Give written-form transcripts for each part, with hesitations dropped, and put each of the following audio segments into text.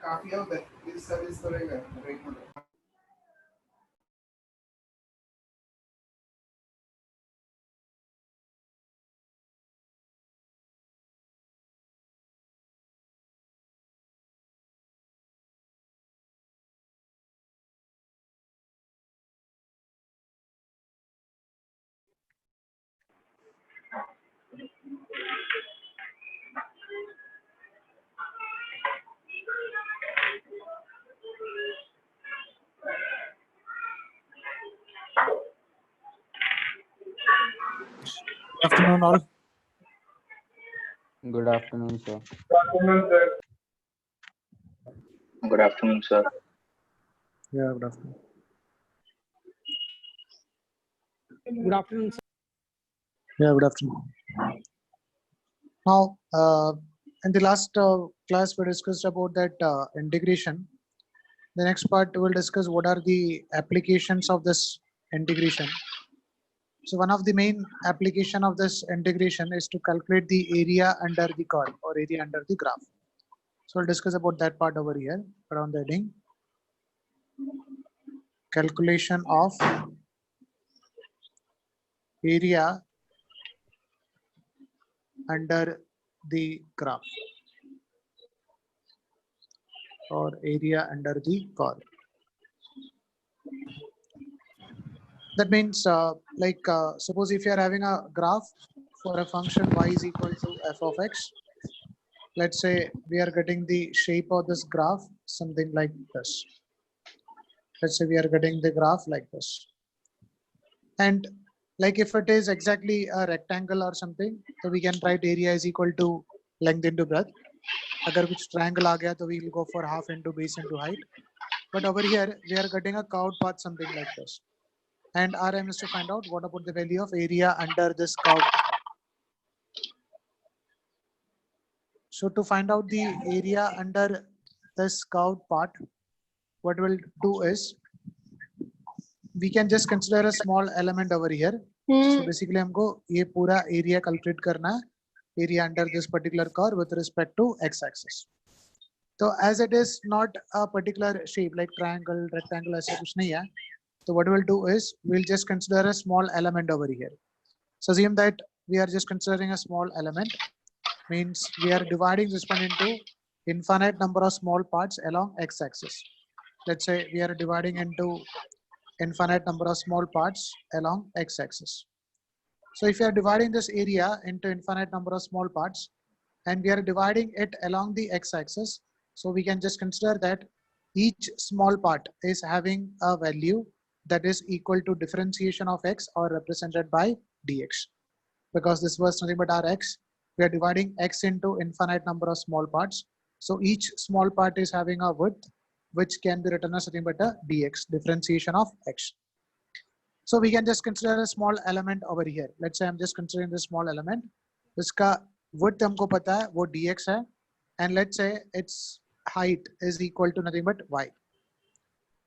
काफी है उधर इस सर्विस करेगा राइट में Afternoon, all. Good afternoon, sir. Good afternoon, sir. Yeah, good afternoon. Good afternoon, sir. Yeah, good afternoon. Now, in the last class, we discussed about that integration. The next part, we'll discuss what are the applications of this integration. So one of the main application of this integration is to calculate the area under the curve or area under the graph. So we'll discuss about that part over here around the heading. Calculation of area under the graph or area under the curve. That means suppose if you are having a graph for a function y is equal to f of x, let's say we are getting the shape of this graph something like this. Let's say we are getting the graph like this, and like if it is exactly a rectangle or something, so we can write area is equal to length into breadth. Agar kuch triangle aa gaya, so we will go for half into base into height. But over here we are getting a curved path something like this. And our aim is to find out what about the value of area under this curved path. So to find out the area under this curved part, what we'll do is we can just consider a small element over here. So basically हमको ये पूरा area calculate करना है, area under this particular curve with respect to x-axis. So as it is not a particular shape like triangle, rectangle, ऐसा कुछ नहीं है. So what we'll do is we'll just consider a small element over here. So assume that we are just considering a small element, means we are dividing this one into infinite number of small parts along x-axis. Let's say we are dividing into infinite number of small parts along x-axis. So if you are dividing this area into infinite number of small parts and we are dividing it along the x-axis, so we can just consider that each small part is having a value that is equal to differentiation of x or represented by dx. Because this was nothing but our x, we are dividing x into infinite number of small parts. So each small part is having a width which can be written as nothing but a dx, differentiation of x. So we can just consider a small element over here. Let's say I'm just considering this small element. इसका width हमको पता है वो dx है, and let's say its height is equal to nothing but y.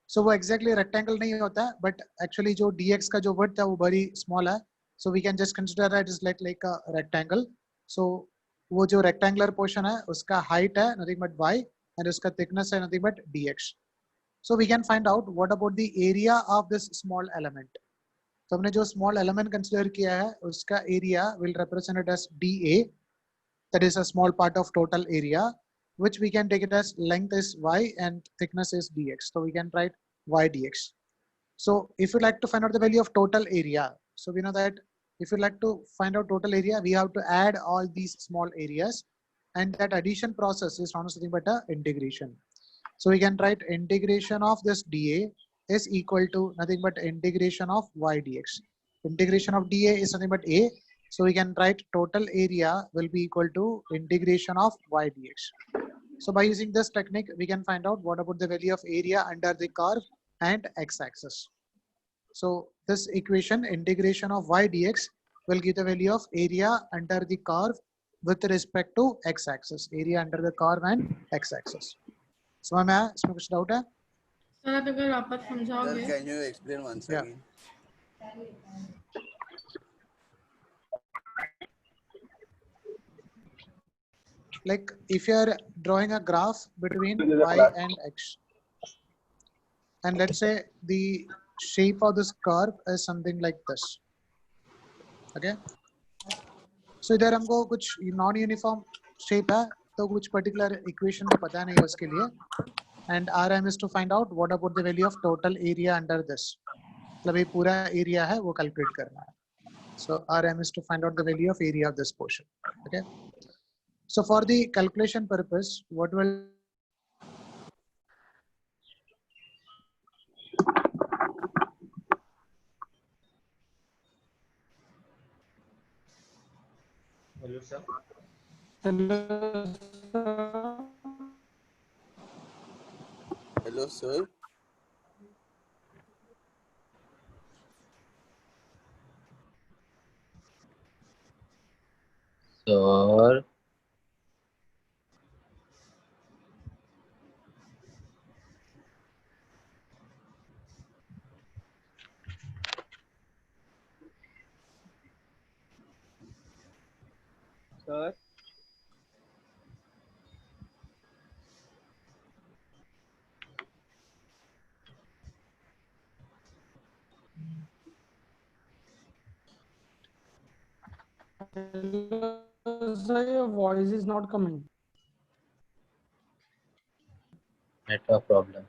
So वो exactly rectangle नहीं होता है, but actually जो dx का जो width है वो very small है. So we can just consider that is like a rectangle. So वो जो rectangular portion है उसका height है nothing but y and उसका thickness है nothing but dx. So we can find out what about the area of this small element. तो हमने जो small element consider किया है उसका area will represent it as dA, that is a small part of total area, which we can take it as length is y and thickness is dx. So we can write y dx. So if you like to find out the value of total area, so we know that if you like to find out total area, we have to add all these small areas, and that addition process is not nothing but a integration. So we can write integration of this dA is equal to nothing but integration of y dx. Integration of dA is nothing but a. So we can write total area will be equal to integration of y dx. So by using this technique, we can find out what about the value of area under the curve and x-axis. So this equation integration of y dx will give the value of area under the curve with respect to x-axis. Area under the curve and x-axis. समझ में आया? इसमें कुछ doubt है? Sir अगर आप समझाओगे. Sir, can you explain once Yeah. again? Like if you are drawing a graph between y and x, and let's say the shape of this curve is something like this. Okay. So इधर हमको कुछ non-uniform shape है, तो कुछ particular equation को पता नहीं है उसके लिए. And our aim is to find out what about the value of total area under this. मतलब ये पूरा area है वो calculate करना है. So our aim is to find out the value of area of this portion. Okay. So for the calculation purpose, what will Hello, sir. Hello, sir. Sir, Sir. Sir, your voice is not coming. network problem.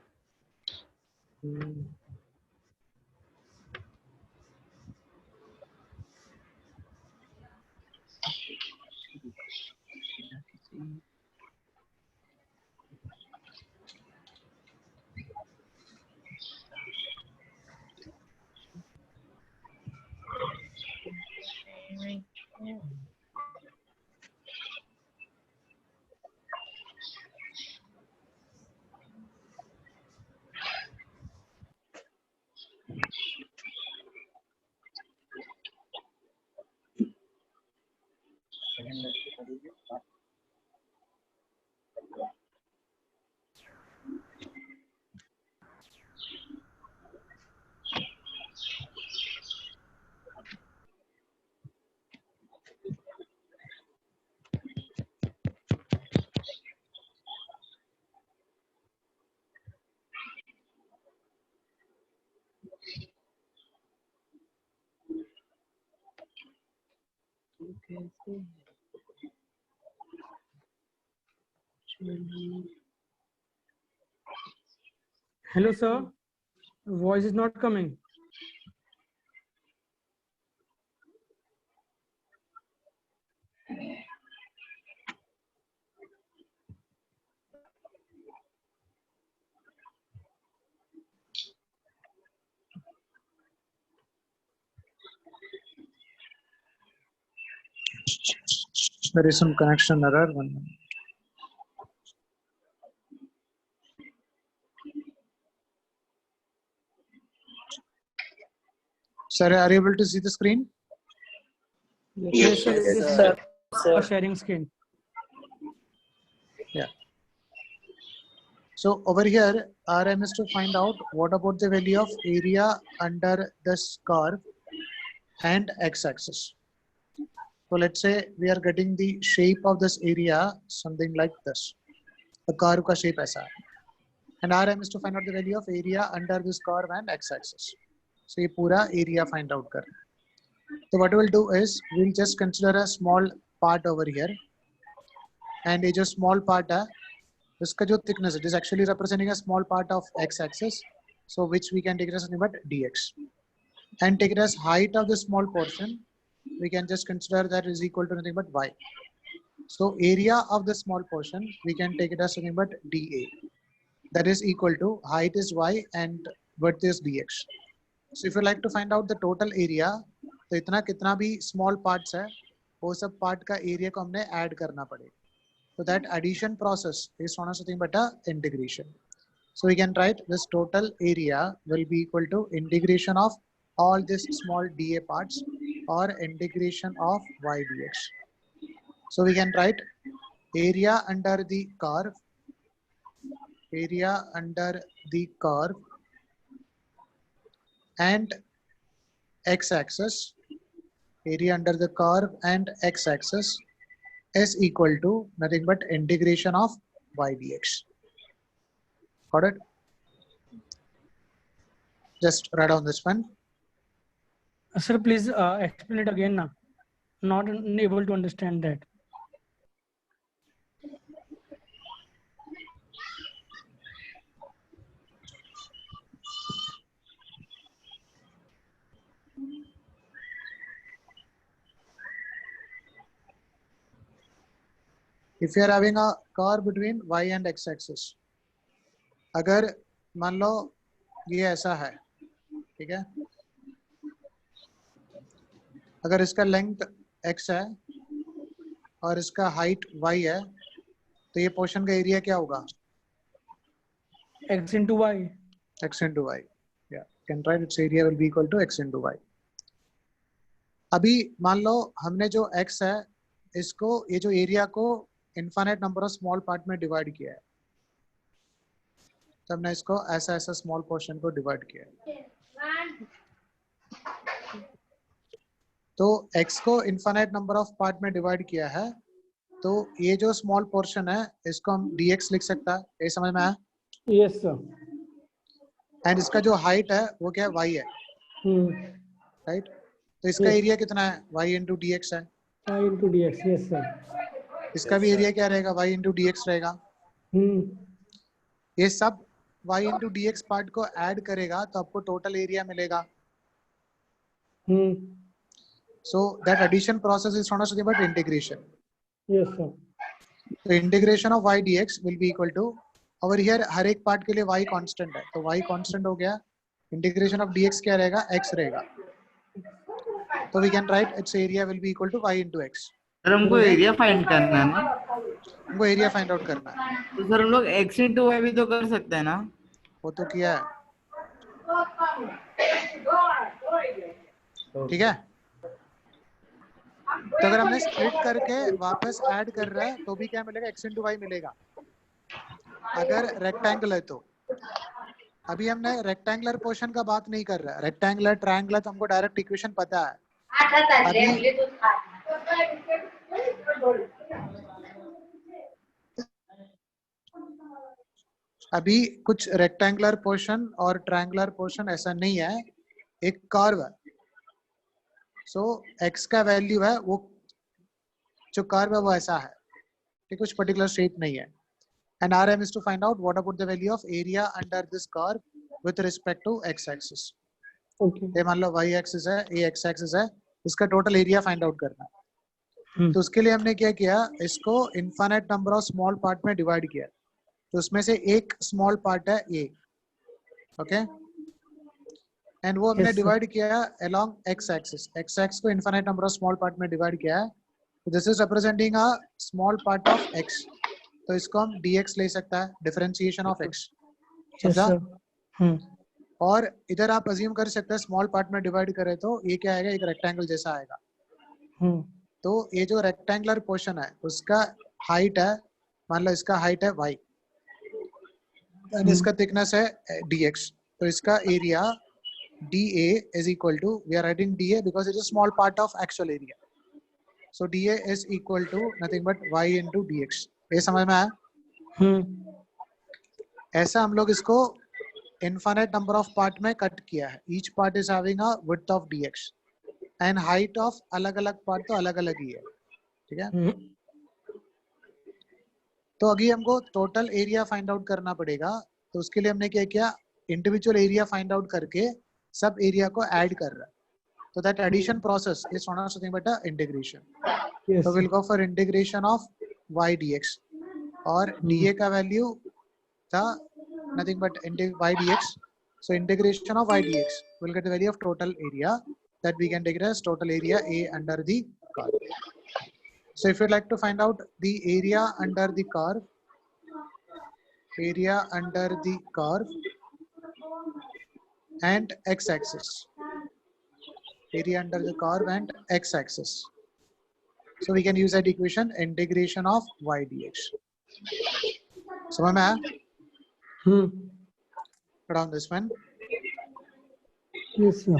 Hello, sir. Voice is not coming. there is some connection error? One minute. Sir, are you able to see the screen? Yes, sir. Yes, This is sir. a sharing screen. So over here, RM is to find out what about the value of area under this curve and x-axis. So let's say we are getting the shape of this area, something like this. The curve का shape ऐसा है. And RM is to find out the value of area under this curve and x-axis. So ये पूरा area find out कर. So what we'll do is we'll just consider a small part over here. And ये जो small part है, इसका जो thickness it is actually representing a small part of x-axis, so which we can take it as nothing but dx, and take it as height of the small portion. We can just consider that is equal to nothing but y. So area of the small portion we can take it as nothing but dA. That is equal to height is y and width is dx. So if you like to find out the total area, तो इतना कितना भी small parts है, वो सब part का area को हमने add करना पड़ेगा. So that addition process is known as nothing but a integration. So we can write this total area will be equal to integration of all these small dA parts or integration of y dx. So we can write area under the curve and x-axis, area under the curve and x-axis is equal to nothing but integration of y dx. Got it? Just write down this one. Sir, please explain it again now. Not able to understand that. If you are having a curve between y and x-axis, अगर मान लो ये ऐसा है, ठीक है, अगर इसका length x है और इसका हाइट y है, तो ये पोर्शन का एरिया क्या होगा? X into Y. X into y. Yeah, can write its area will be equal to x into y. अभी मान लो हमने जो x है इसको, ये जो एरिया को infinite number of small part में डिवाइड किया है, तो हमने इसको ऐसा ऐसा स्मॉल पोर्शन को डिवाइड किया है. तो x को इनफाइनाइट नंबर ऑफ पार्ट में डिवाइड किया है, तो ये जो स्मॉल पोर्शन है इसको हम dx लिख सकता है. ये समझ में आया? Yes, sir. एंड इसका जो हाइट है वो क्या है? y है, राइट? तो इसका Yes. एरिया कितना है? y इंटू dx है. Y into dx. Yes, sir. इसका भी एरिया क्या रहेगा? y इंटू dx रहेगा. ये सब y इंटू dx पार्ट को ऐड करेगा तो आपको टोटल एरिया मिलेगा. So that addition process is known as nothing but integration. Yes, sir. So integration of y dx will be equal to, over here हर एक part के लिए y constant है, तो y कांस्टेंट हो गया. इंटीग्रेशन ऑफ dx क्या रहेगा? x रहेगा. तो we can write its area will be equal to y into x. Sir हमको एरिया फाइंड करना है ना, हमको एरिया फाइंड आउट करना है. तो सर हम लोग x into y भी तो कर सकते हैं ना. वो तो किया है, ठीक है. तो अगर हमने स्प्लिट करके वापस ऐड कर रहा है तो भी क्या मिलेगा? x into y मिलेगा. अगर रेक्टेंगल है तो, अभी हमने रेक्टेंगुलर पोर्शन का बात नहीं कर रहा है. रेक्टेंगुलर ट्रायंगुलर तो हमको डायरेक्ट इक्वेशन पता है. अभी कुछ रेक्टेंगुलर पोर्शन और ट्रायंगुलर पोर्शन ऐसा नहीं है, एक कर्व है. सो x का वैल्यू है, वो जो कर्व है वो ऐसा है, ठीक, कुछ पर्टिकुलर शेप नहीं है. And RM is to find out what about the value of area under this curve with respect to x-axis. Okay. ये मान लो y-axis है, ये x-axis है, इसका टोटल एरिया फाइंड आउट करना है. तो उसके लिए हमने क्या किया? इसको infinite number of small part में डिवाइड किया. तो उसमें से एक स्मॉल पार्ट है ये, ओके, एंड वो हमने Yes, sir. डिवाइड किया अलोंग x-axis. x-axis को infinite number of small part में डिवाइड किया है. This is representing a small part of x. तो इसको हम dx ले सकता है, डिफरेंशिएशन ऑफ x. Yes, समझा? sir. और इधर आप अज्यूम कर सकते हैं स्मॉल पार्ट में डिवाइड करें तो ये क्या आएगा, एक रेक्टेंगल जैसा आएगा। तो ये जो रेक्टेंगुलर पोर्शन है उसका हाइट है, मान लो इसका हाइट है y एंड इसका थिकनेस है dx। तो इसका area dA is equal to, we are writing dA because it's a small part of actual area, so dA is equal to nothing but y into dx। ये समझ में आया? ऐसा हम लोग इसको infinite number of part में cut किया है। each part is having a width of dx and height of अलग अलग part तो अलग अलग ही है, ठीक है। तो अभी हमको टोटल एरिया फाइंड आउट करना पड़ेगा। तो उसके लिए हमने क्या किया, इंडिविजुअल एरिया फाइंड आउट करके सब एरिया को ऐड कर रहा है। तो that addition process is not something but a integration. तो will go for integration of y dx और dA का वैल्यू था nothing but y dx। So integration of y dx will get the value of total area that we can take it as total area A under the curve. So if you'd like to find out the area under the curve, and x-axis, area under the curve and x-axis. So we can use that equation integration of y dx. समझ में आया? Put down this one. Yes, sir.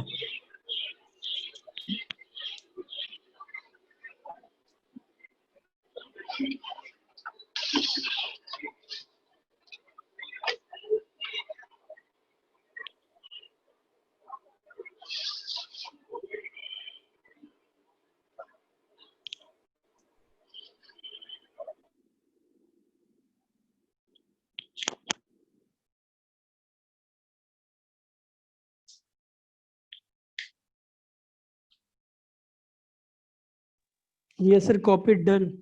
Yes, sir. Copied, done.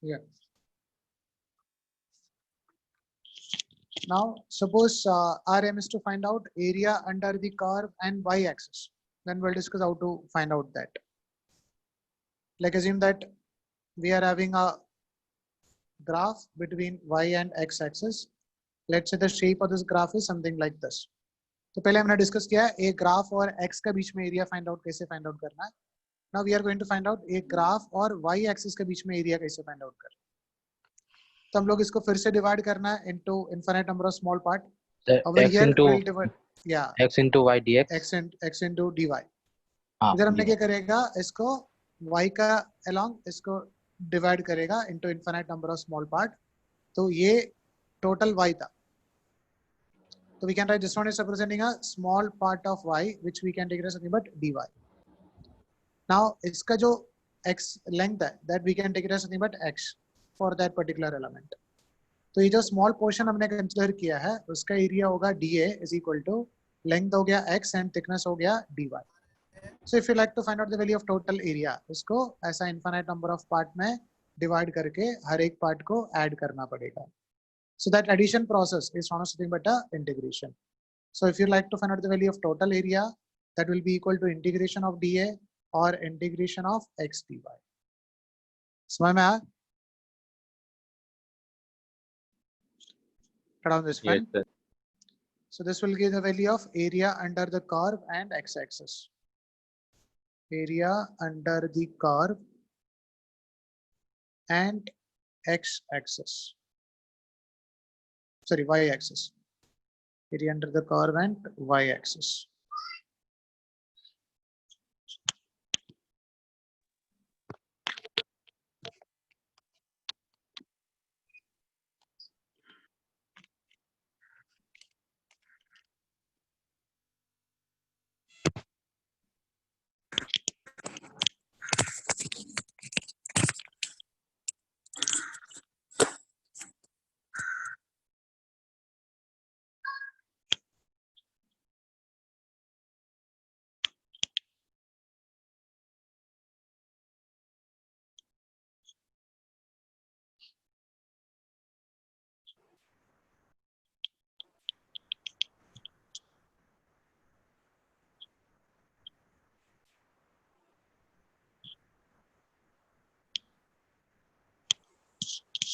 Yeah. Now suppose our aim is to find out area under the curve and y-axis. Then we'll discuss how to find out that. Like assume that we are having a graph between y and x-axis. Let's say the shape of this graph is something like this. तो पहले हमने discuss किया है एक graph और x का बीच में एरिया फाइंड आउट कैसे फाइंड आउट करना है। Now we are going to find out एक ग्राफ और y एक्सिस के बीच में एरिया कैसे फाइंड आउट करना है। तो हम लोग इसको फिर से डिवाइड करना है into infinite number of small part. Over here we'll divide, yeah, x into y dx, x into dy। हाँ, इधर हमने dy। क्या करेगा, इसको y का अलोंग इसको डिवाइड करेगा into infinite number of small part. तो ये टोटल y था। So we can write this one is representing a small part of y which we can take it as something but dy. Now इसका जो x length है that we can take it as something but x for that particular element. तो ये जो small portion हमने consider किया है उसका एरिया होगा dA is equal to length हो गया x and thickness हो गया dy. So if you like to find out the value of total area, इसको ऐसा infinite number of part में divide करके हर एक part को add करना पड़ेगा. So that addition process is not nothing but a integration. So if you like to find out the value of total area, that will be equal to integration of dA or integration of x dy. समझ में आया? Put down this one. Yes, sir. So this will give the value of area under the curve and x-axis. Area under the curve and x-axis. Sorry, y-axis. Area under the curve and y-axis.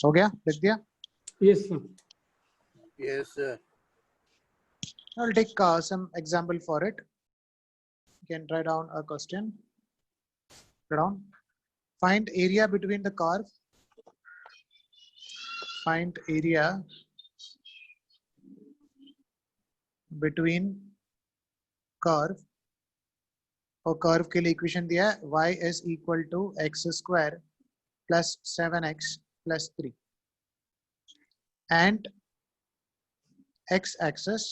हो गया, लिख दिया? Yes, sir. Yes, sir. I'll take some example for it. You can write down a question. Write down. Find area between the curve. Find area between curve. और curve के लिए equation दिया है y is equal to x square plus 7x plus 3 and x-axis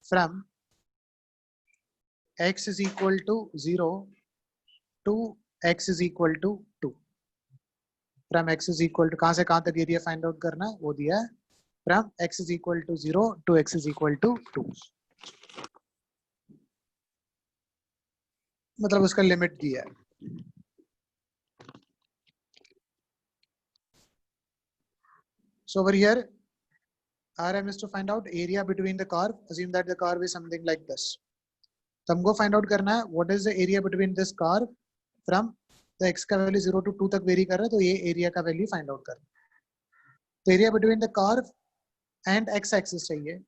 from x is equal to 0 to x is equal to 2. From x is equal to कहाँ से कहाँ तक area find out करना है वो दिया है. From x is equal to 0 to x is equal to 2. मतलब उसका लिमिट दिया है. So over here, our aim is to find out area between the curve. Assume that the curve is something like this. तो हमको find out करना है what is the area between this curve from the x का value 0 to 2 तक very कर रहा है तो ये area का value find out करना है. तो area between the curve and x axis चाहिए.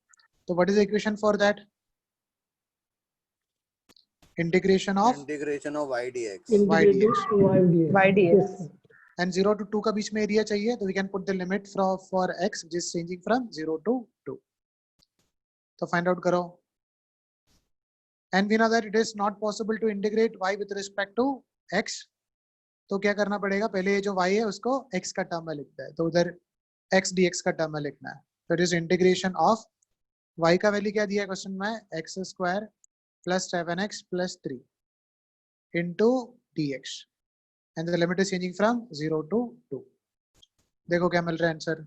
तो what is the equation for that? Integration of y dx. Integrating y dx. Y dx. Yes. and 0 to 2 का बीच में एरिया चाहिए तो we can put the limit for x which is changing from 0 to 2. तो find out करो. And we know that it is not possible to integrate y with respect to x. तो क्या करना पड़ेगा पहले ये जो y है उसको x का टर्म में लिखता है तो उधर x dx का टर्म में लिखना है. तो it is integration of y का वैल्यू क्या दिया है क्वेश्चन में x square plus 7x plus 3 into dx. And the limit is changing from 0 to 2. देखो क्या मिल रहा है answer.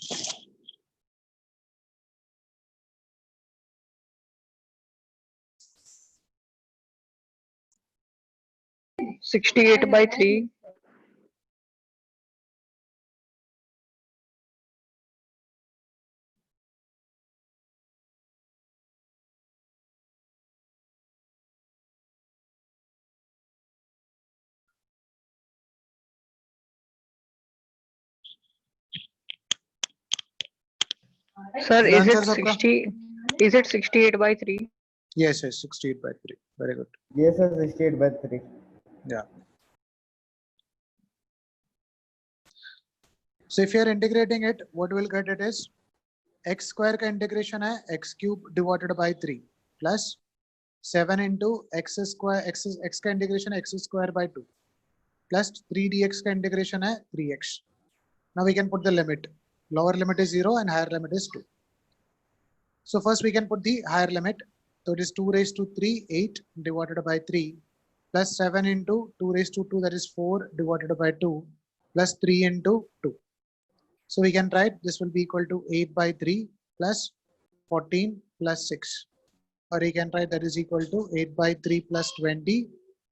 Right. 68/3. Sir, The is answer it is आपका? 60? Is it 68/3? Yes, yes, 68/3. Very good. Yes, sir, 68/3. Yeah. So if you are integrating it, what we'll get it is x square का integration है x cube divided by 3 plus 7 into x square x का integration है x square by 2 plus 3 dx का integration है 3x. Now we can put the limit. Lower limit is 0 and higher limit is 2. So first we can put the higher limit. So it is 2 raised to 3, 8 divided by 3 plus 7 into 2 raised to 2, that is 4 divided by 2 plus 3 into 2. So we can write this will be equal to 8/3 plus 14 plus 6. Or you can write that is equal to 8/3 plus 20.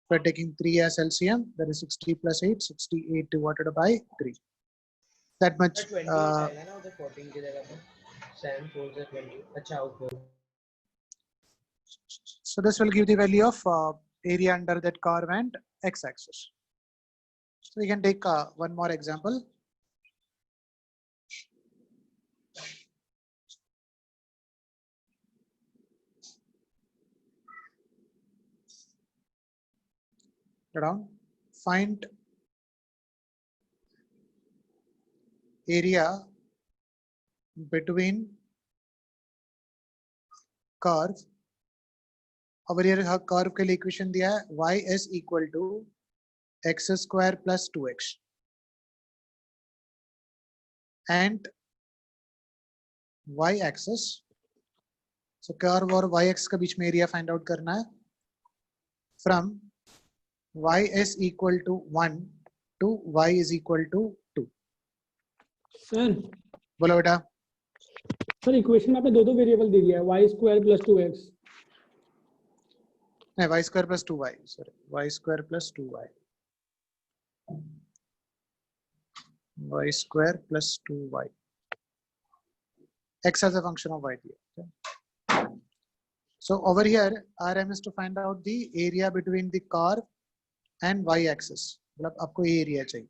We're taking 3 as LCM, that is 60 plus 8, 68 divided by 3. That much. So this will give the value of area under that curve and x-axis. So we can take one more example. Down. Find area between curve. Over here curve के लिए equation दिया है y is equal to x square plus 2x and y axis. So curve और y axis के बीच में area find out करना है from y is equal to 1 to y is equal to 2. Sir, बोलो बेटा. सर इक्वेशन में आपने दो वेरिएबल दे दिया है y square plus 2x. नहीं y square plus 2y. Sorry, y square plus 2y. Y square plus 2y. X as a function of y. Okay. So over here, RM is to find out the area between the curve and y-axis. मतलब आपको ये area चाहिए.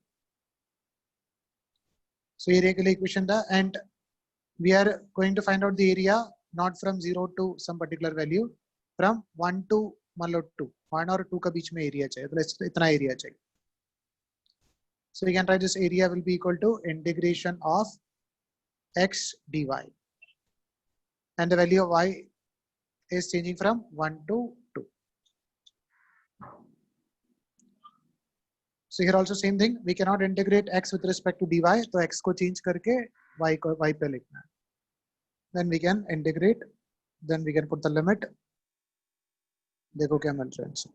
So area के लिए equation था, and we are going to find out the area not from 0 to some particular value, from 1 to मान लो 2, 1 और 2 का बीच में area चाहिए, तो इतना area चाहिए. So we can write this area will be equal to integration of x dy, and the value of y is changing from 1 to 2. So here also same thing, we cannot integrate x with respect to dy, तो x को change करके y को y पे लिखना है. Then we can integrate, then we can put the limit. देखो क्या मिल रहा है answer.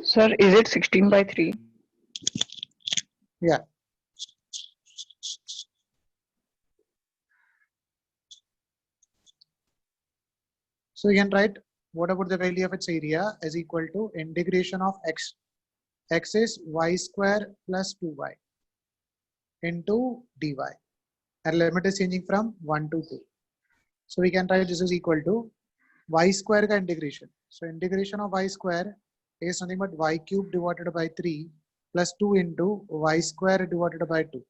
Sir, is it 16 by 3? Yeah. So you can write what about the value of its area is equal to integration of x. X is y square plus 2y into dy. And limit is changing from 1 to 2. So we can write this is equal to y square ka integration. So integration of y square is nothing but y cube divided by 3 plus 2 into y square divided by 2.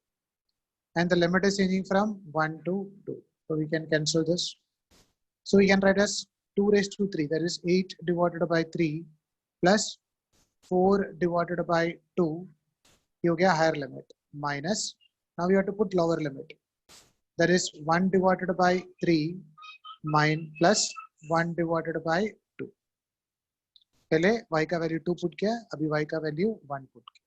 And the limit is changing from 1 to 2. So we can cancel this. So we can write as 2 raised to 3, that is 8 divided by 3 plus 4 divided by 2. You get higher limit minus. Now you have to put lower limit. That is 1 divided by 3 plus 1 divided by 2. पहले y का value 2 put किया, अभी y का value 1 put किया.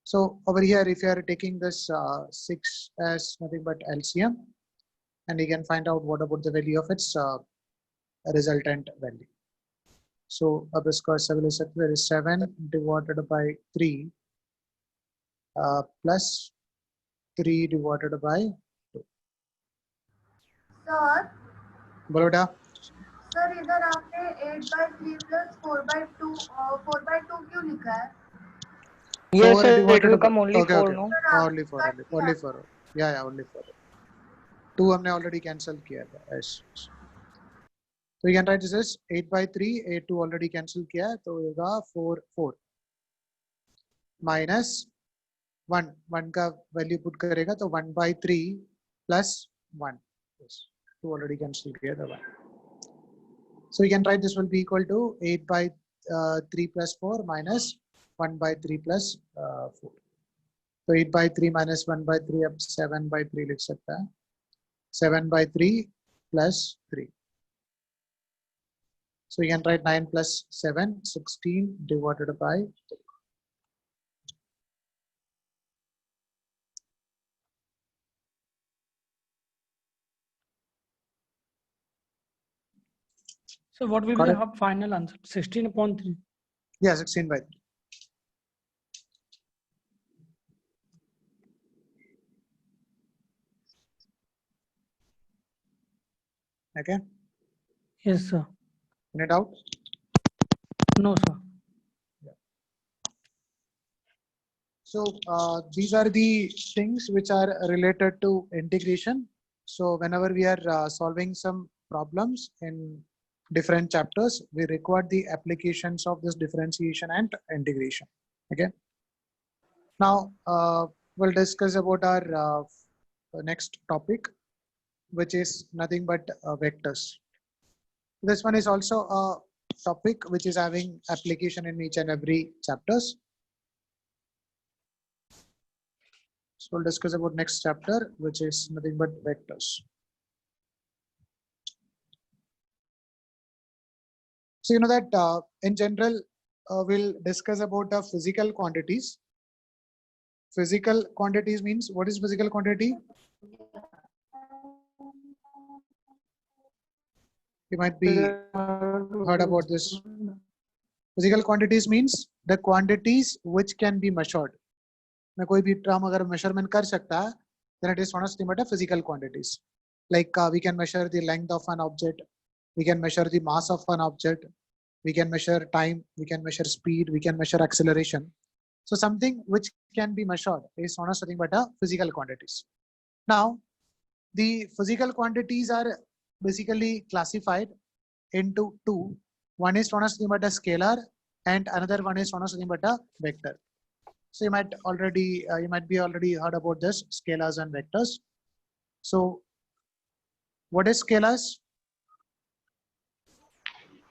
So over here, if you are taking this 6 as nothing but LCM, and you can find out what about the value of its resultant value. So अब इसका there is 7 divided by 3 plus 3 divided by 2. Sir बोलो बेटा. Sir इधर आपने 8/3 plus 4/2 क्यों लिखा है? Yes, 4 sir, it divided will by- come only okay, 4, okay. no? Only 4. Yeah, only 4. 2 हमने already cancel किया था. Yes. So you can write this as 8/3, 8 2 already cancel किया है, तो होगा 4 minus 1 का value put करेगा तो 1/3 plus 1. Yes. 2 already cancel किया था 1. So you can write this will be equal to 8/3 plus 4 minus 1/3 plus 4. So 8/3 minus 1/3 अब 7/3 लिख सकता है. 7/3 plus 3. So you can write 9 plus 7, 16 divided by 3. So what will be the final answer? 16/3. Yeah, 16/3. Okay. Yes, sir. Any doubt? No, sir. So these are the things which are related to integration. So whenever we are solving some problems in different chapters, we require the applications of this differentiation and integration. Okay. Now we'll discuss about our next topic, which is nothing but vectors. This one is also a topic which is having application in each and every chapters. So we'll discuss about next chapter, which is nothing but vectors. So you know that in general, we'll discuss about the physical quantities. Physical quantities means, what is physical quantity? You might be heard about this. Physical quantities means the quantities which can be measured. मैं कोई भी term अगर measurement कर सकता है, then it is nothing but a physical quantities. Like we can measure the length of an object, we can measure the mass of an object, we can measure time, we can measure speed, we can measure acceleration. So something which can be measured is known as nothing but a physical quantities. Now, the physical quantities are basically classified into two. One is known as nothing but a scalar, and another one is known as nothing but a vector. So you might be already heard about this scalars and vectors. So what is scalars?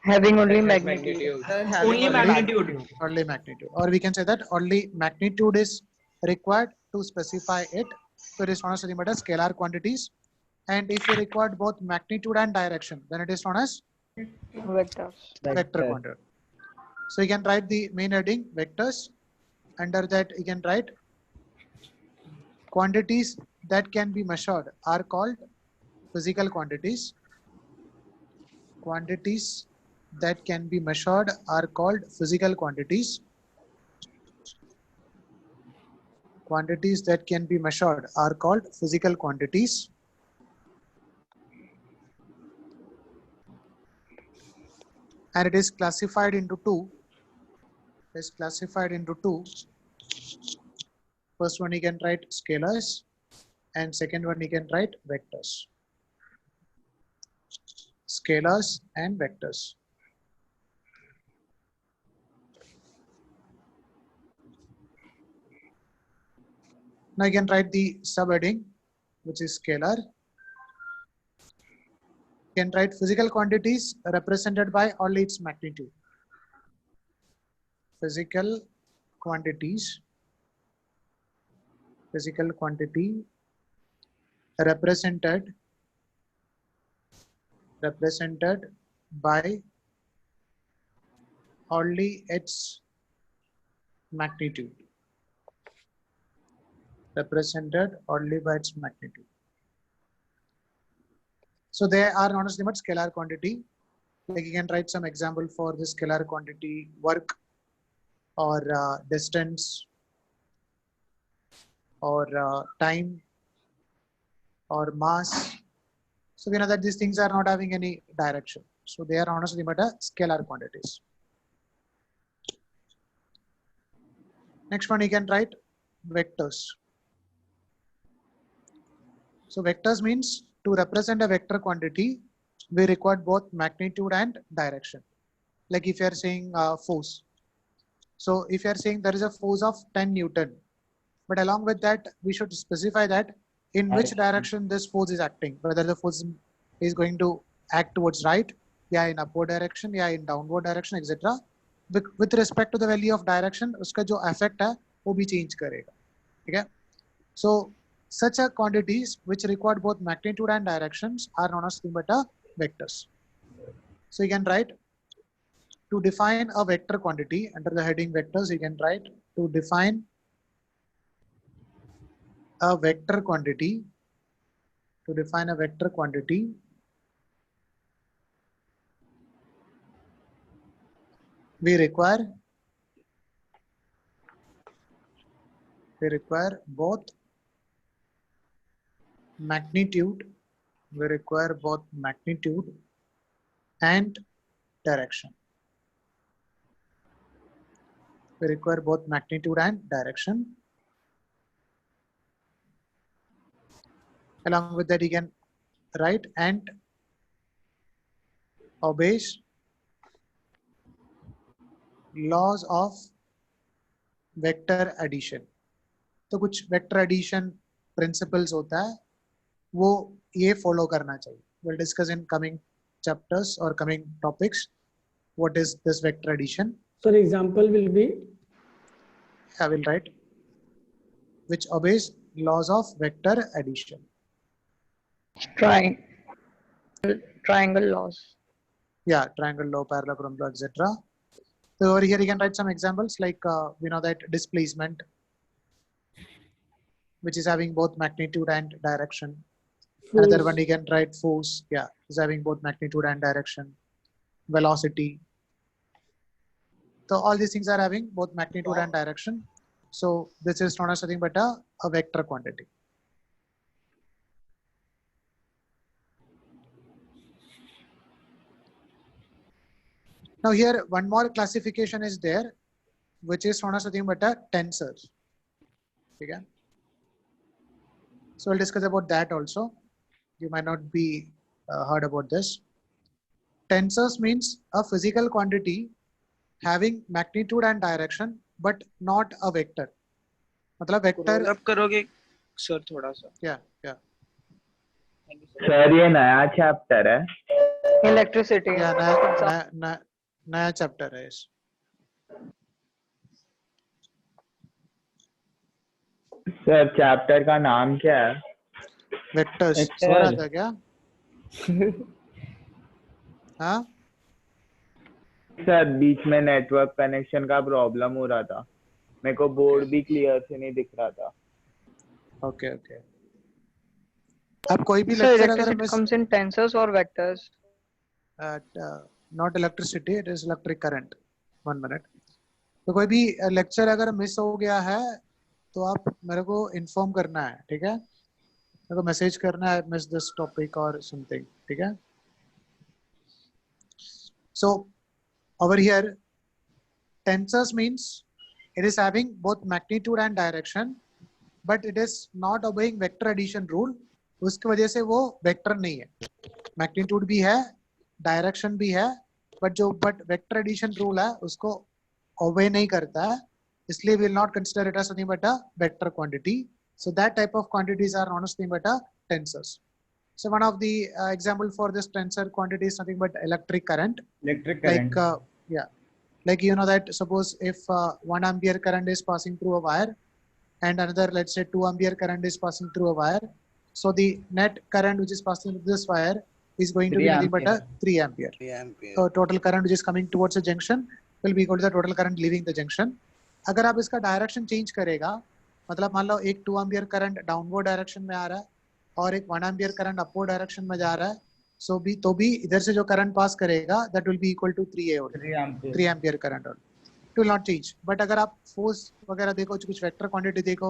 Having only magnitude. Only magnitude. Only magnitude, or we can say that only magnitude is required to specify it. So it is known as nothing but a scalar quantities. And if you require both magnitude and direction, then it is known as Vectors. vector quantity. So you can write the main heading vectors. Under that, you can write quantities that can be measured are called physical quantities. Quantities that can be measured are called physical quantities. Quantities that can be measured are called physical quantities. And it is classified into two. Is classified into two. First one you can write scalars, and second one you can write vectors. Scalars and vectors. Now you can write the subheading, which is scalar. You can write physical quantities represented by only its magnitude. Physical quantities. Physical quantity represented by only its magnitude. Represented only by its magnitude. So they are known as the scalar quantity. Like you can write some example for the scalar quantity: work, or distance, or time, or mass. So we know that these things are not having any direction. So they are known as the scalar quantities. Next one you can write vectors. So vectors means to represent a vector quantity, we require both magnitude and direction. Like if you are saying force. So if you are saying there is a force of 10 Newton, but along with that, we should specify that in which direction this force is acting, whether the force is going to act towards right, yeah, in upward direction, yeah, in downward direction, etc. With respect to the value of direction, uska jo effect hai, wo bhi change karega. Okay? So such a quantities which require both magnitude and directions are known as vectors. So you can write to define a vector quantity under the heading vectors. You can write to define a vector quantity. To define a vector quantity, we require both magnitude. We require both magnitude and direction. We require both magnitude and direction. Along with that, you can write and obeys laws of vector addition. तो कुछ vector addition principles होता है, वो ये follow करना चाहिए. We'll discuss in coming chapters or coming topics. What is this vector addition? So the example will be. I will write which obeys laws of vector addition. Triangle laws. Yeah, triangle law, parallelogram law, etc. So over here you can write some examples like we know that displacement, which is having both magnitude and direction. Force. Another one you can write force, yeah, is having both magnitude and direction. Velocity. So all these things are having both magnitude and direction. So this is known as nothing but a vector quantity. Now here one more classification is there, which is known as nothing but a tensors. Okay. So we'll discuss about that also. You might not be heard about this. Tensors means a physical quantity having magnitude and direction, but not a vector. मतलब vector. Roll up करोगे sir थोड़ा सा. Yeah, yeah. Sir ये नया chapter है. Electricity. Yeah, नया chapter है इस. सर चैप्टर का नाम क्या है? Vectors. Vector. सो रहा था क्या? हाँ? सर बीच में नेटवर्क कनेक्शन का प्रॉब्लम हो रहा था. मेरे को बोर्ड भी क्लियर से नहीं दिख रहा था. Okay, okay. अब कोई भी So लेक्चर अगर electricity miss comes in tensors or vectors? not electricity, it is electric current. 1 minute. तो कोई भी लेक्चर अगर मिस हो गया है तो आप मेरे को इन्फॉर्म करना है, ठीक है? मेरे को मैसेज करना है, मिस दिस टॉपिक और समथिंग, ठीक है? So over here, tensors means it is having both magnitude and direction, but it is not obeying vector addition rule. उसकी वजह से वो वेक्टर नहीं है. मैग्नीट्यूड भी है, डायरेक्शन भी है, बट वेक्टर एडिशन रूल है उसको ओबे नहीं करता है, इसलिए will not consider it as nothing but a vector quantity. So that type of quantities are known as nothing but a tensors. So one of the example for this tensor quantity is nothing but electric current. Like like you know that suppose if 1 ampere current is passing through a wire and another, let's say 2 ampere current is passing through a wire, so the net current which is passing through this wire is going to be nothing but a 3 ampere. So total current which is coming towards the junction will be equal to the total current leaving the junction. अगर आप इसका direction change करेगा, मतलब मान लो एक 2 ampere current downward direction में आ रहा है और एक 1 एम्पियर करंट अपवर्ड डायरेक्शन में जा रहा है, सो भी इधर से जो करंट पास करेगा that will be equal to 3 ampere current. It will not change. But अगर आप फोर्स वगैरह देखो, कुछ वेक्टर क्वांटिटी देखो,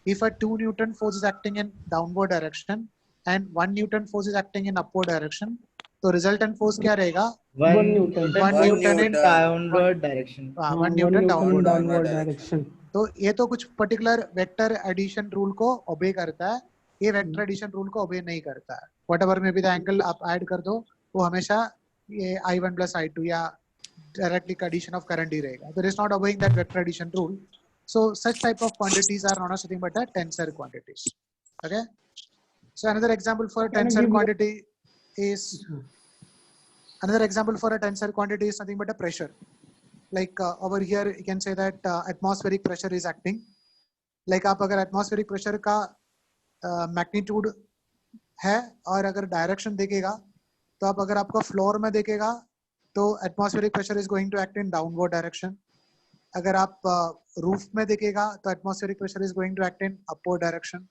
if a 2 newton force is acting in downward direction and 1 newton force is acting in upward direction, तो resultant force क्या रहेगा? 1 Newton. 1 newton in downward direction. 1 newton downward downward direction. तो ये तो कुछ पर्टिकुलर वेक्टर एडिशन रूल को ओबे करता है, ये वेक्टर एडिशन रूल को ओबे नहीं करता है. Whatever may be the angle आप ऐड कर दो, वो हमेशा ये I1 plus I2 या डायरेक्टली एडिशन ऑफ करंट ही रहेगा. So it is not obeying that vector addition rule. So such type of quantities are known as nothing but a tensor quantities. Okay. So another example for a tensor quantity is nothing but a pressure. Like over here you can say that atmospheric pressure is acting. Like आप अगर atmospheric pressure का magnitude है और अगर direction देखेगा, तो आप अगर आपका फ्लोर में देखेगा तो atmospheric pressure is going to act in downward direction. अगर आप रूफ में देखेगा तो atmospheric pressure is going to act in upward direction.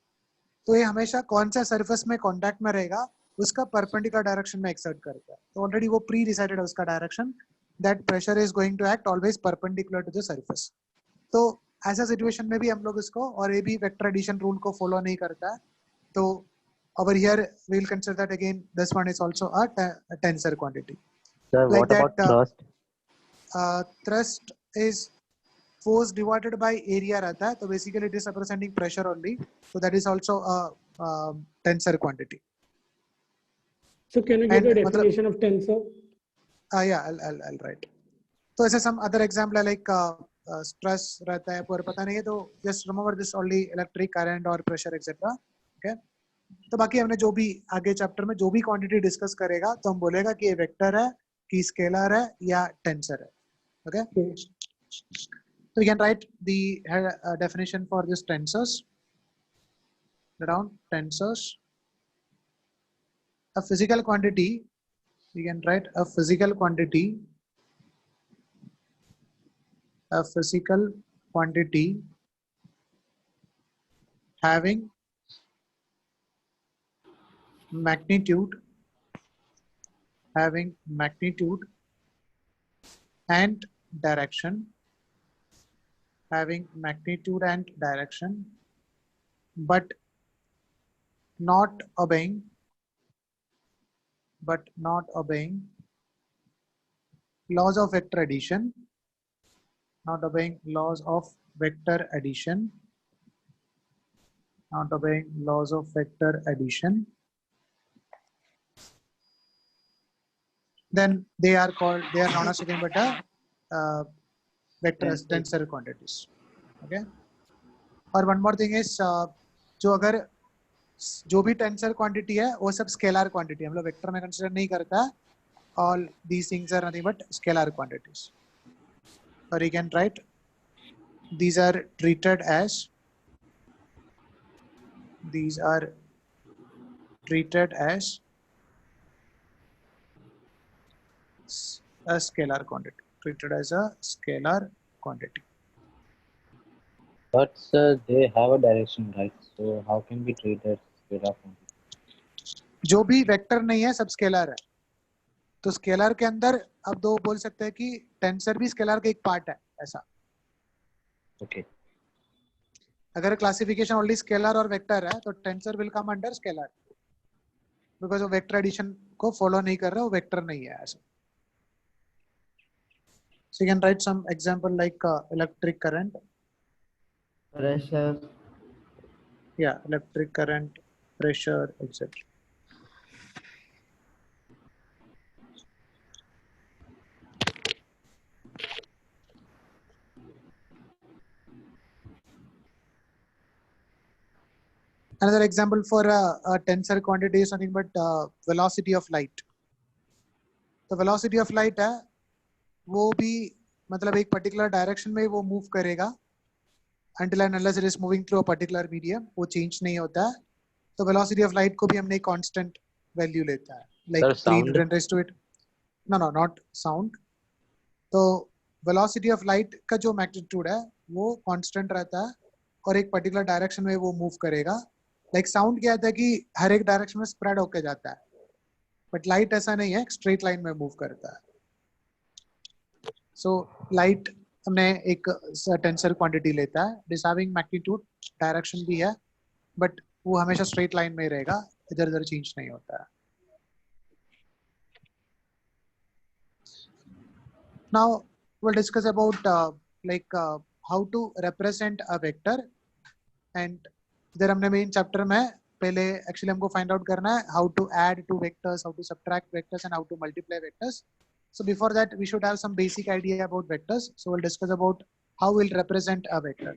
तो ये हमेशा कौन सा सरफेस में कांटेक्ट में रहेगा उसका परपेंडिकुलर डायरेक्शन में एक्सर्ट करता है. तो ऑलरेडी वो प्री डिसाइडेड है उसका direction, that pressure is going to act always perpendicular to the surface. तो ऐसा सिचुएशन में भी हम लोग इसको, और ये भी वेक्टर एडिशन रूल को फॉलो नहीं करता है, तो over here we will consider that again this one is also a tensor quantity. Sir, like what that, about thrust? Thrust is force divided by area रहता है, तो basically it is representing pressure only, so that is also a tensor quantity. So can you give a definition of tensor? Yeah, I'll write. तो ऐसे some other example है like stress रहता है, पर पता नहीं है, तो just remember this only electric current और pressure etc. Okay. तो बाकी हमने जो भी आगे चैप्टर में जो भी क्वांटिटी डिस्कस करेगा तो हम बोलेगा कि ये वेक्टर है, कि स्केलर है या टेंसर है. Okay. So we can write the definition for this tensors. Around tensors, a physical quantity, we can write a physical quantity having magnitude and direction, but not obeying laws of vector addition. Not obeying laws of vector addition. Not obeying laws of vector addition. Then they are known as again but vector tensor quantities. Okay. और one more thing is जो भी tensor quantity है वो सब scalar quantity हम लोग vector में consider नहीं करता. All these things are nothing but scalar quantities. Or you can write these are treated as a scalar quantity. Treated as a scalar quantity. But they have a direction, right? So how can we treat that scalar quantity? जो भी vector नहीं है सब scalar है. तो scalar के अंदर अब दो बोल सकते हैं कि टेंसर भी स्केलर का एक पार्ट है ऐसा. Okay. अगर क्लासिफिकेशन ओनली स्केलर और वेक्टर है तो tensor will come under scalar because वो वेक्टर एडिशन को फॉलो नहीं कर रहा, वो वेक्टर नहीं है ऐसा. So you can write some example like electric current. Pressure. Yeah, electric current, pressure, etc. Another example for a tensor quantity is nothing but velocity of light. The velocity of light है वो भी मतलब एक particular direction में वो move करेगा until and unless it is moving through a particular medium, वो change नहीं होता है. तो velocity of light को भी हमने constant value लेता है like Sir, 3 sound? 10 raised to it. No, not sound. तो velocity of light का जो magnitude है वो constant रहता है और एक particular direction में वो move करेगा. Like sound क्या होता है कि हर एक डायरेक्शन में स्प्रेड होके जाता है, बट लाइट ऐसा नहीं है, स्ट्रेट लाइन में मूव करता है. सो लाइट हमने एक टेंसर क्वांटिटी लेता है, it is having magnitude, direction भी है, बट वो हमेशा स्ट्रेट लाइन में रहेगा, इधर उधर चेंज नहीं होता है. Now we'll discuss about how to represent a vector. And इधर हमने मेन चैप्टर में पहले एक्चुअली हमको फाइंड आउट करना है how to add two vectors, how to subtract vectors and how to multiply vectors. So before that we should have some basic idea about vectors. So we'll discuss about how we'll represent a vector.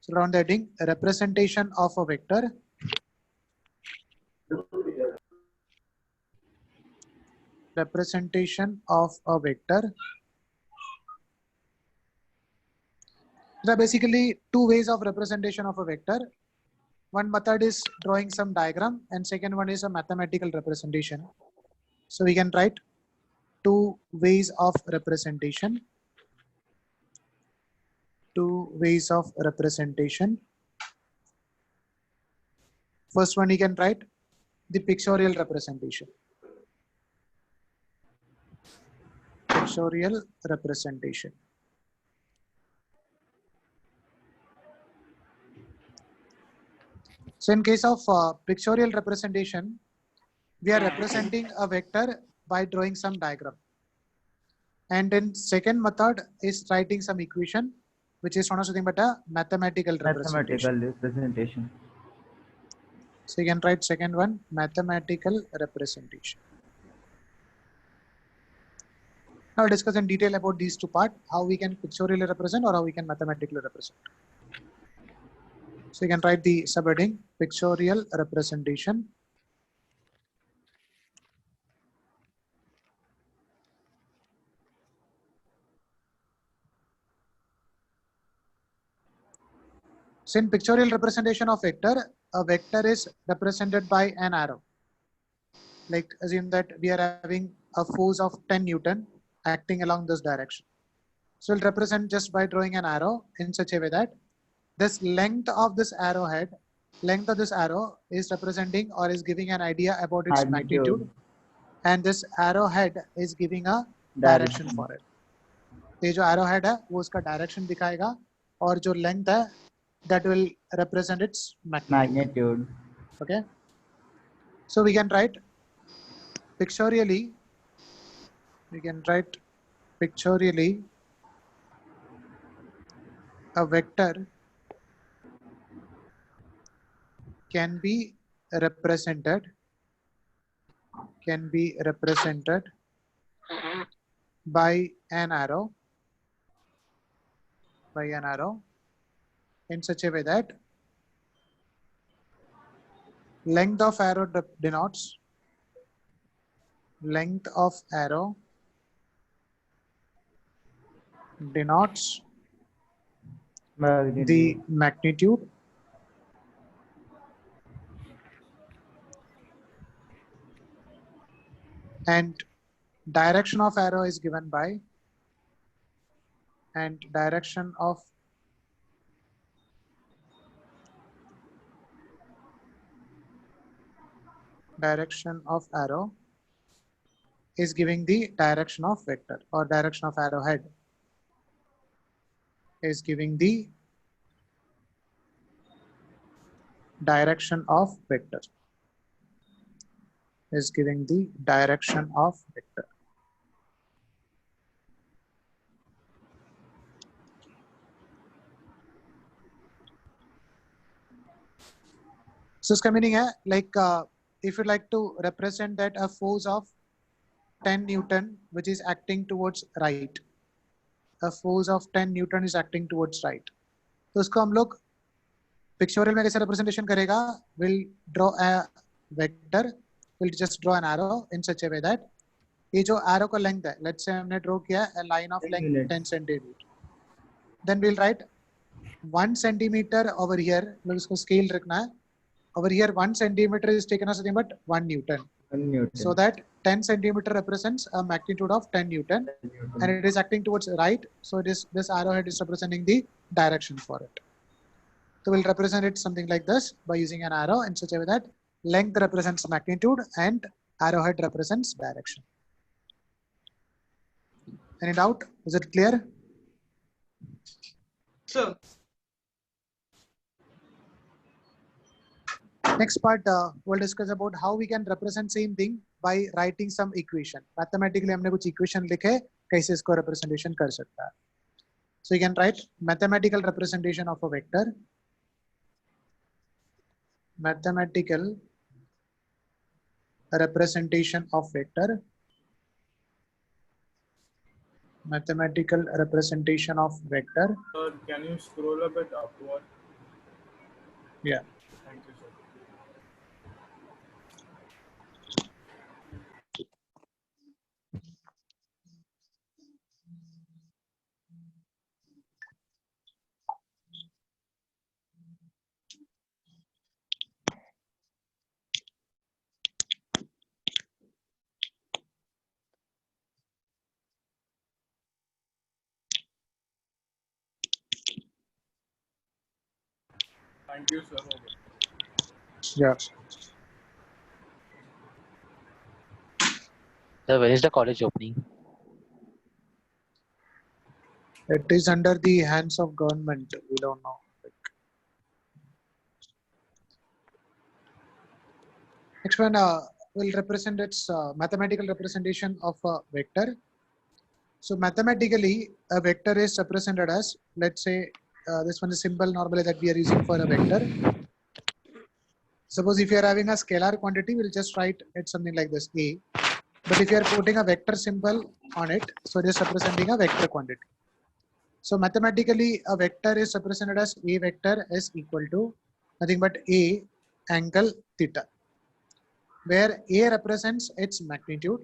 So around the heading representation of a vector. Representation of a vector. There are basically two ways of representation of a vector. One method is drawing some diagram and second one is a mathematical representation. So we can write two ways of representation. Two ways of representation. First one you can write the pictorial representation. Pictorial representation. So in case of pictorial representation, we are representing a vector by drawing some diagram. And then second method is writing some equation, which is known as nothing but a mathematical representation. So you can write second one, mathematical representation. Now we'll discuss in detail about these two parts, how we can pictorially represent or how we can mathematically represent. So you can write the subheading pictorial representation. So in pictorial representation of vector, a vector is represented by an arrow. Like assume that we are having a force of 10 Newton acting along this direction. So we'll represent just by drawing an arrow in such a way that this length of this arrowhead, length of this arrow is representing or is giving an idea about its magnitude, and this arrowhead is giving a direction for it. ये जो arrowhead है वो उसका direction दिखाएगा और जो length है that will represent its magnitude. Okay, so we can write pictorially, we can write pictorially a vector can be represented by an arrow in such a way that length of arrow denotes the magnitude and direction of arrow is given by direction of arrow is giving the direction of vector, or direction of arrowhead is giving the direction of vector. So इसका meaning है like if you like to represent that a force of 10 Newton which is acting towards right, a force of 10 Newton is acting towards right, तो उसको हम लोग pictorial में कैसे representation करेगा? We'll draw a vector, we'll just draw an arrow in such a way that ये जो arrow का length है, let's say हमने draw किया a line of length 10 centimeter, then we'll write 1 centimeter over here, मतलब इसको scale रखना है. Over here 1 centimeter is taken as nothing but 1 Newton. So that 10 centimeter represents a magnitude of 10 Newton and it is acting towards right. So it is, this arrowhead is representing the direction for it. So we'll represent it something like this by using an arrow in such a way that length represents magnitude and arrowhead represents direction. Any doubt? Is it clear? Sir. Next part, we'll discuss about how we can represent same thing by writing some equation. Mathematically, हमने कुछ equation लिखे, कैसे इसको representation कर सकता है. So you can write mathematical representation of a vector. Mathematical representation of vector. Mathematical representation of vector. Sir, can you scroll a bit upward? Yeah. Thank you, sir. Thank you, sir. Yeah. So when is the college opening? It is under the hands of government. We don't know. Next one will represent its mathematical representation of a vector. So mathematically, a vector is represented as, let's say, this one is symbol normally that we are using for a vector. Suppose if you are having a scalar quantity, we'll just write it something like this, A. But if you are putting a vector symbol on it, so it is representing a vector quantity. So mathematically, a vector is represented as A vector is equal to nothing but A angle theta, where A represents its magnitude.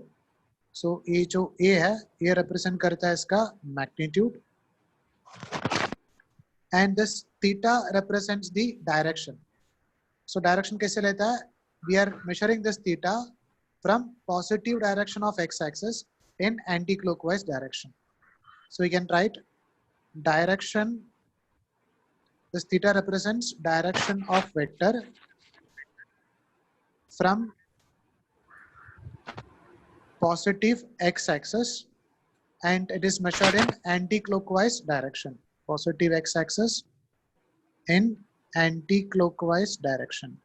So A जो A है, A represent करता है इसका magnitude, and this theta represents the direction. So direction कैसे लेता है? We are measuring this theta from positive direction of x-axis in anti-clockwise direction. So we can write direction. This theta represents direction of vector from positive x-axis, and it is measured in anti-clockwise direction. Positive x-axis in anti-clockwise direction.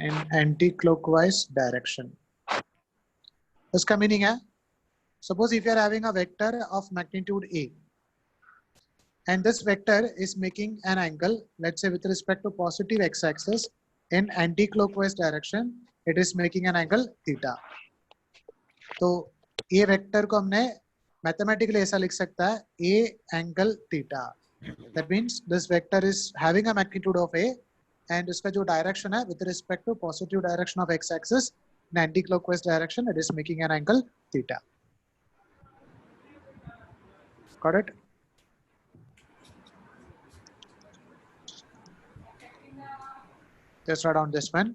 In anti-clockwise direction. उसका meaning है, suppose if you are having a vector of magnitude a and this vector is making an angle, let's say with respect to positive x-axis in anti-clockwise direction, it is making an angle theta. तो ये vector को हमने mathematically ऐसा लिख सकता है a angle theta. That means this vector is having a magnitude of a and उसका जो डायरेक्शन है with respect to positive direction of x-axis in anti-clockwise direction, it is making an angle theta. Got it? Just write down this one.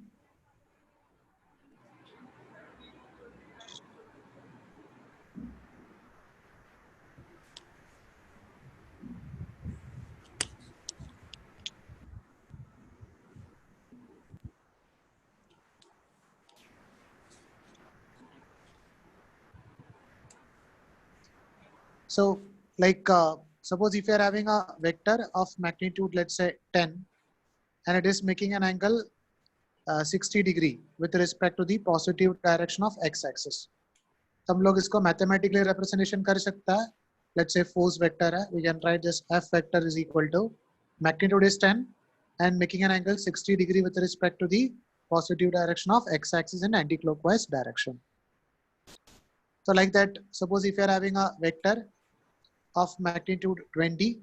So, like, suppose if you are having a vector of magnitude, let's say 10, and it is making an angle 60 degree with respect to the positive direction of x-axis. तो हम लोग इसको mathematically representation कर सकता है. Let's say force vector है. We can write this F vector is equal to magnitude is 10 and making an angle 60 degree with respect to the positive direction of x-axis in anti-clockwise direction. So like that, suppose if you are having a vector of magnitude 20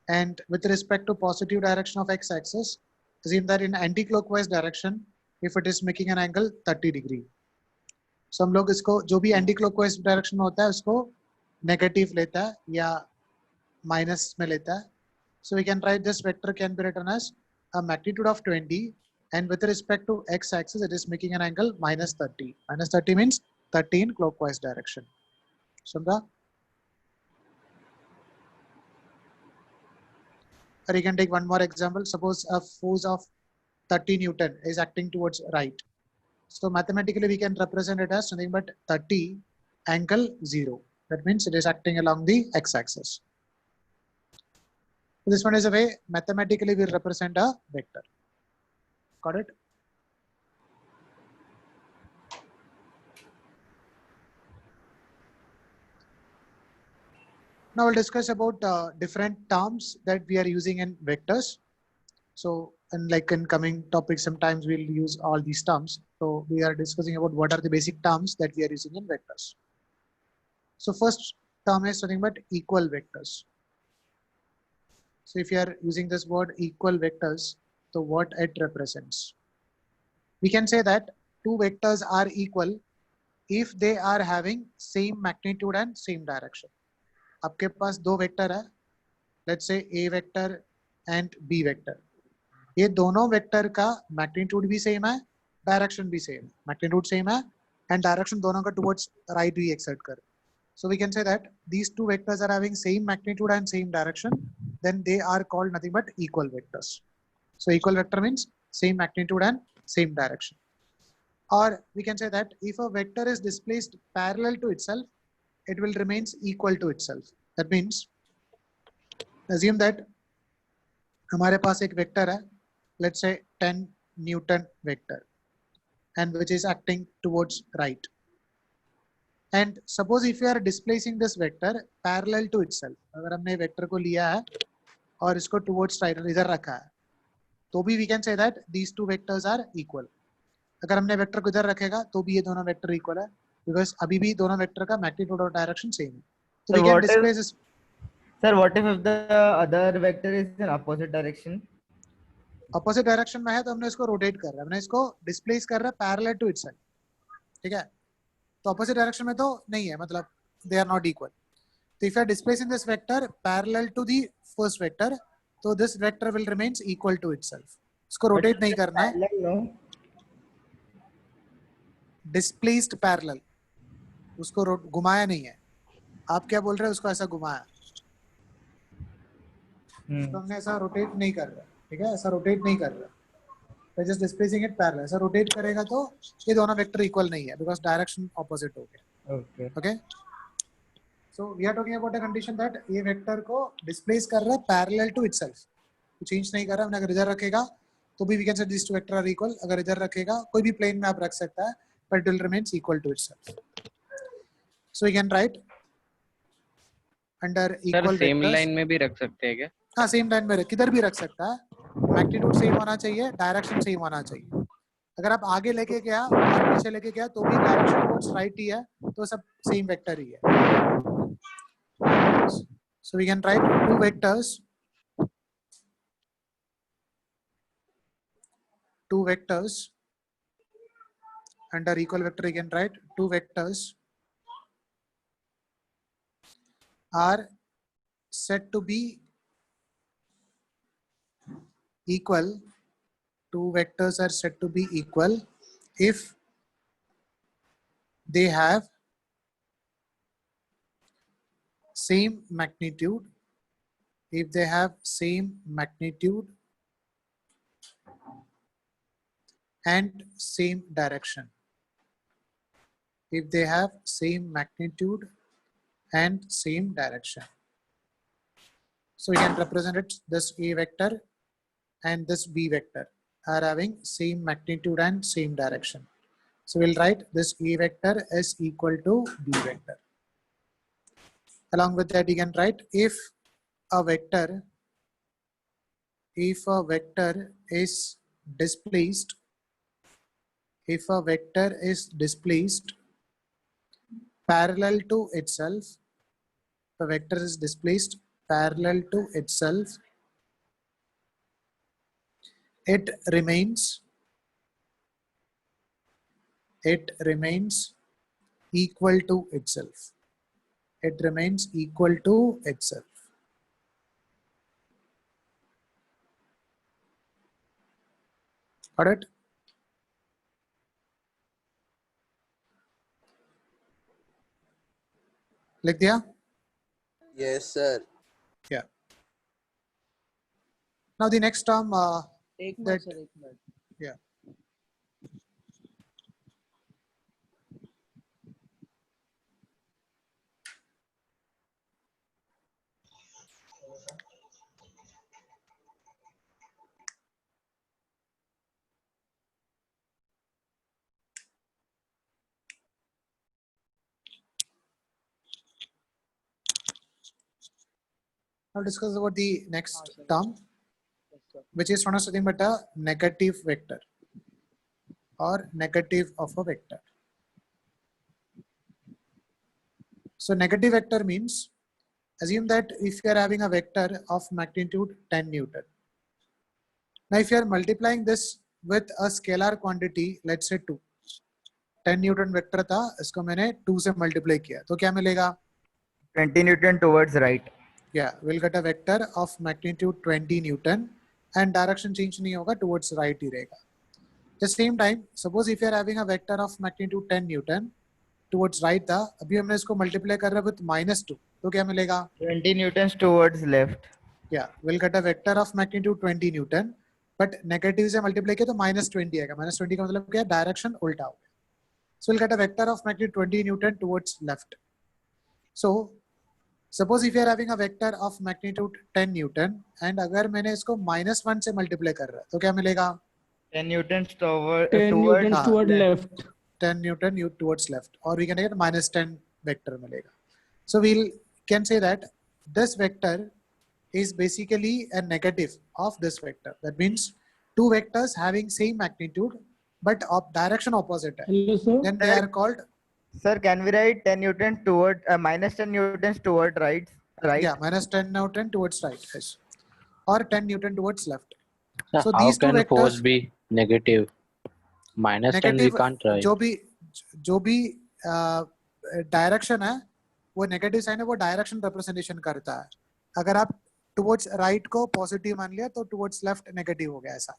and with respect to positive direction of x-axis, assume that in anti-clockwise direction, if it is making an angle 30 degree. So हम लोग इसको जो भी anti-clockwise direction में होता है उसको negative लेता है या minus में लेता है. So we can write this vector can be written as a magnitude of 20 and with respect to x-axis, it is making an angle minus 30. Minus 30 means 30 in clockwise direction. समझा? Or you can take one more example. Suppose a force of 30 Newton is acting towards right. So mathematically we can represent it as something but 30 angle 0. That means it is acting along the x-axis. So this one is a way mathematically we represent a vector. Got it? Now we'll discuss about different terms that we are using in vectors. So, and like in coming topics, sometimes we'll use all these terms. So we are discussing about what are the basic terms that we are using in vectors. So first term is something but equal vectors. So if you are using this word equal vectors, so what it represents? We can say that two vectors are equal if they are having same magnitude and same direction. आपके पास दो vector है, let's say a vector and b vector. ये दोनों vector का magnitude भी same है, direction भी same है. मैग्नीट्यूड सेम है एंड डायरेक्शन दोनों का टुवर्ड्स राइट भी एक्सर्ट कर. So we can say that these two vectors are having same magnitude and same direction, then they are called nothing but equal vectors. So equal vector means same magnitude and same direction. Or we can say that if a vector is displaced parallel to itself, it will remains equal to itself. That means assume that हमारे पास एक vector है, let's say 10 Newton vector, and which is acting towards right. And suppose if you are displacing this vector parallel to itself, अगर हमने vector को लिया है और इसको towards right इधर रखा है, तो भी we can say that these two vectors are equal. अगर हमने वेक्टर को इधर रखेगा तो भी ये दोनों वेक्टर इक्वल है, because अभी भी दोनों वेक्टर का मैग्नीट्यूड और डायरेक्शन सेम है. So we can displace this. Sir, what if the other vector is in opposite direction? Opposite direction में है तो हमने इसको रोटेट कर रहा है, हमने इसको डिस्प्लेस कर रहा है पैरेलल टू इटसेल्फ. ठीक है, तो ऑपोजिट डायरेक्शन में तो नहीं है, मतलब दे आर नॉट इक्वल. तो if you are displacing this vector parallel to the first vector, तो this vector will remains equal to itself. इसको रोटेट नहीं करना है. डिस्प्लेस्ड पैरेलल, उसको घुमाया नहीं है. आप क्या बोल रहे हैं, उसको ऐसा घुमाया. तो हमने ऐसा रोटेट नहीं कर रहा. ठीक है, ऐसा रोटेट नहीं कर रहा, जस्ट डिस्प्लेसिंग इट पैरेलल. ऐसा रोटेट करेगा तो ये दोनों वेक्टर इक्वल नहीं है, बिकॉज़ डायरेक्शन ऑपोजिट हो गया. Okay, so we are talking about a condition that ये वेक्टर को डिस्प्लेस कर रहा है पैरेलल टू इटसेल्फ, तो चेंज नहीं कर रहा. हमने अगर इधर रखेगा तो भी we can say this two vector are equal. अगर इधर रखेगा, कोई भी प्लेन में आप रख सकता है, but it will remains equal to itself. So we can write under sir equal same vectors. Line में भी रख सकते हैं क्या? हाँ सेम लाइन में किधर भी रख सकता है. मैग्नीट्यूड सेम होना चाहिए, डायरेक्शन सेम होना चाहिए. अगर आप आगे लेके गया और पीछे लेके गया तो भी डायरेक्शन टुवर्ड्स राइट ही है, तो सब सेम वेक्टर ही है. So we can write two vectors under equal vector. You can write two vectors are said to be equal. Two vectors are said to be equal if they have same magnitude. If they have same magnitude and same direction. If they have same magnitude and same direction. So you can represent it, this A vector and this B vector are having same magnitude and same direction. So we'll write this A vector is equal to B vector. Along with that, you can write if a vector is displaced, if a vector is displaced parallel to itself, the vector is displaced parallel to itself, it remains equal to itself. It remains equal to itself. Got it? लिख दिया? Yes, sir. Yeah. Now the next term एक that minute sir, एक minute. yeah. Now discuss about the next term, which is known as nothing but a negative vector or negative of a vector. So negative vector means, assume that if you are having a vector of magnitude 10 Newton. Now if you are multiplying this with a scalar quantity, let's say 2. 10 Newton vector था, इसको मैंने 2 से multiply किया, तो क्या मिलेगा? 20 Newton towards right. Yeah, we'll get a vector of magnitude 20 Newton and direction change नहीं होगा, towards right ही रहेगा. The same time, suppose if you are having a vector of magnitude 10 Newton towards right था, अभी हमने इसको multiply कर रहा है with -2, तो क्या मिलेगा? 20 Newtons towards left. Yeah, we'll get a vector of magnitude 20 Newton, but negative से multiply किया तो -20 आएगा. -20 का मतलब क्या? Direction उल्टा हो गया. So we'll get a vector of magnitude 20 Newton towards left. So suppose if you are having a vector of magnitude 10 Newton and अगर मैंने इसको -1 से multiply कर रहा है, तो क्या मिलेगा? 10 Newtons towards 10 Newtons हाँ, toward left. 10 Newton towards left, or we can get -10 vector मिलेगा. So we'll can say that this vector is basically a negative of this vector. That means two vectors having same magnitude but of direction opposite है. Hello, sir. Then they are called, Sir, can we write 10 Newtons toward -10 Newtons toward right? Right. yeah, -10 Newton towards right, yes, or 10 Newton towards left. So So how these two can force vectors be negative? -10 we negative can't write. जो भी direction है वो negative sign है, वो direction representation करता है. अगर आप टुवर्ड्स राइट को पॉजिटिव मान लिया तो टुवर्ड्स लेफ्ट नेगेटिव हो गया ऐसा.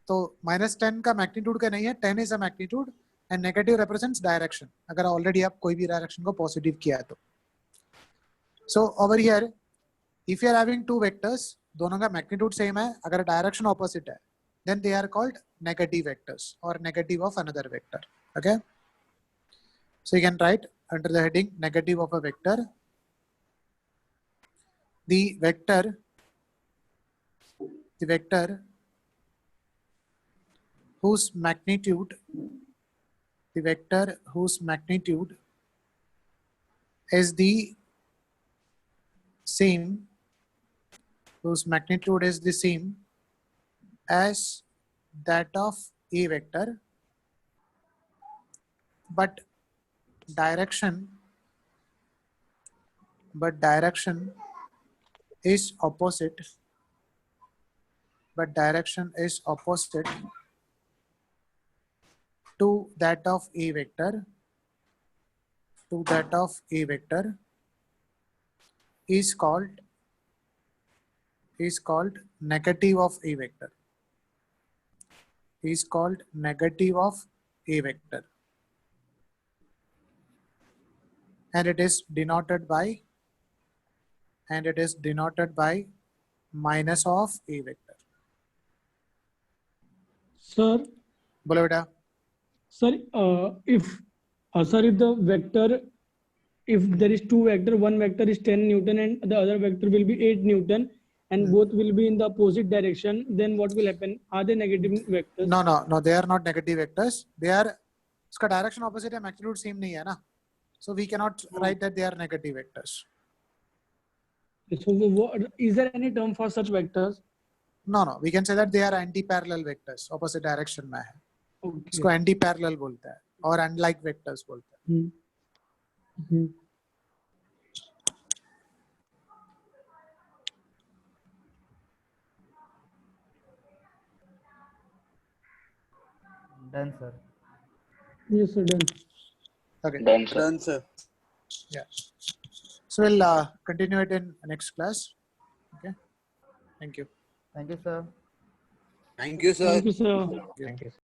तो -10 का मैग्नीट्यूड का नहीं है, 10 is a magnitude and negative represents direction, अगर ऑलरेडी आप कोई भी डायरेक्शन को पॉजिटिव किया है तो. So over here if you are having two vectors, दोनों का मैग्नीट्यूड सेम है, अगर डायरेक्शन ऑपोजिट है, then they are called negative vectors or negative of another vector. Okay, so you can write under the heading negative of a vector, the vector whose magnitude is the same, whose magnitude is the same as that of A vector, but direction is opposite, to that of A vector, is called negative of A vector, and it is denoted by minus of A vector. Sir, बोलो बेटा. sir, if the vector, if there is two vector, one vector is 10 Newton and the other vector will be 8 Newton, and both will be in the opposite direction, then what will happen? Are they negative vectors? No, they are not negative vectors. They are, इसका direction opposite है, magnitude same नहीं है ना, so we cannot write that they are negative vectors. So is there any term for such vectors? No, we can say that they are anti-parallel vectors, opposite direction में है. Okay. इसको anti-parallel बोलते हैं और unlike vectors बोलते हैं. Done, sir. Yes, sir, done. Okay. Done, sir. Yeah. So we'll continue it in next class. Okay. Thank you. Thank you, sir. Thank you, sir. Thank you, sir. Thank you.